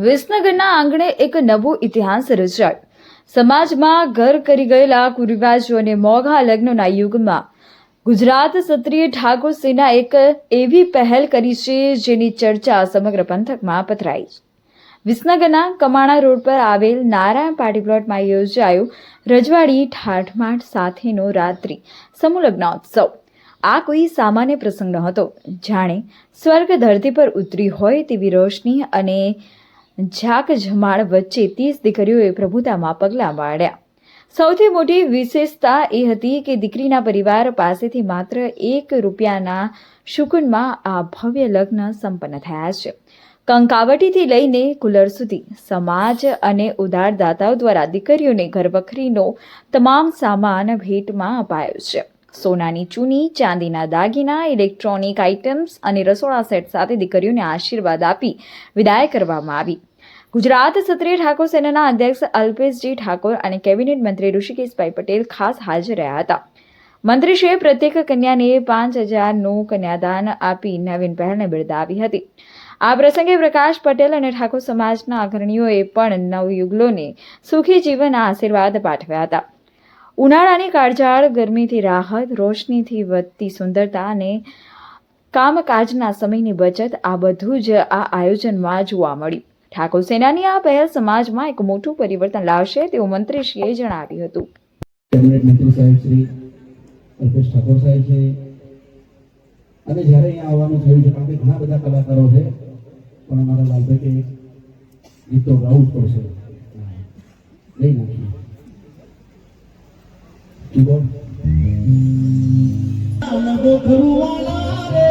વિસનગરના આંગણે એક નવો ઇતિહાસ રચાયો. સમાજમાં ઘર કરી ગયેલા કુરિવાજો અને મોંઘા લગ્નના યુગમાં ગુજરાત ક્ષત્રિય ઠાકોર સેના એક એવી પહેલ કરી છે જેની ચર્ચા સમગ્ર પંથકમાં પથરાઈ છે. વિસનગરના કમાણા રોડ પર આવેલ નારાયણ પાર્ટી પ્લોટમાં યોજાયો રજવાડી ઠાઠમાઠ સાથેનો રાત્રિ સમૂહ લગ્નોત્સવ. આ કોઈ સામાન્ય પ્રસંગ નહોતો. જાણે સ્વર્ગ ધરતી પર ઉતરી હોય તેવી રોશની અને ઝાકઝમાળ વચ્ચે 30 દીકરીઓએ પ્રભુતામાં પગલાં માંડ્યા. સૌથી મોટી વિશેષતા એ હતી કે દીકરીના પરિવાર પાસેથી માત્ર ₹1ના શુકનમાં આ ભવ્ય લગ્ન સંપન્ન થયા છે. કંકાવટીથી લઈને કુલર સુધી સમાજ અને ઉદારદાતાઓ દ્વારા દીકરીઓને ઘરવખરીનો તમામ સામાન ભેટમાં અપાયો છે. સોનાની ચૂની, ચાંદીના દાગીના, ઇલેક્ટ્રોનિક આઇટમ્સ અને રસોડા સેટ સાથે દીકરીઓને આશીર્વાદ આપી વિદાય કરવામાં આવી. ગુજરાત ક્ષત્રિય ઠાકોર સેનાના અધ્યક્ષ અલ્પેશજી ઠાકોર અને કેબિનેટ મંત્રી ઋષિકેશભાઈ પટેલ ખાસ હાજર રહ્યા હતા. મંત્રીશ્રીએ પ્રત્યેક કન્યાને 5,000નું કન્યાદાન આપી નવીન પહેલને બિરદાવી હતી. આ પ્રસંગે પ્રકાશ પટેલ અને ઠાકોર સમાજના અગ્રણીઓએ પણ નવયુગલોને સુખી જીવનના આશીર્વાદ પાઠવ્યા હતા. ઉનાળાની કાળઝાળ ગરમીથી રાહત, રોશનીથી વધતી સુંદરતા અને કામકાજના સમયની બચત, આ બધું જ આ આયોજનમાં જોવા મળ્યું. ઠાકોર સેનાની આ પહેલ સમાજમાં એક મોટું પરિવર્તન લાવશે તેવું મંત્રીશ્રીએ જણાવ્યું હતું. કેબિનેટ મંત્રી સાહેબ શ્રી અલ્પેશ ઠાકોર સાહેબ છે અને જ્યારે અહીંયા આવવાનું થયું છે કારણ કે ઘણા બધા કલાકારો છે પણ અમારા લાલભાઈ કે ગીત તો ગાવું જ પડશે. લઈ નાખ્યું વાલા રે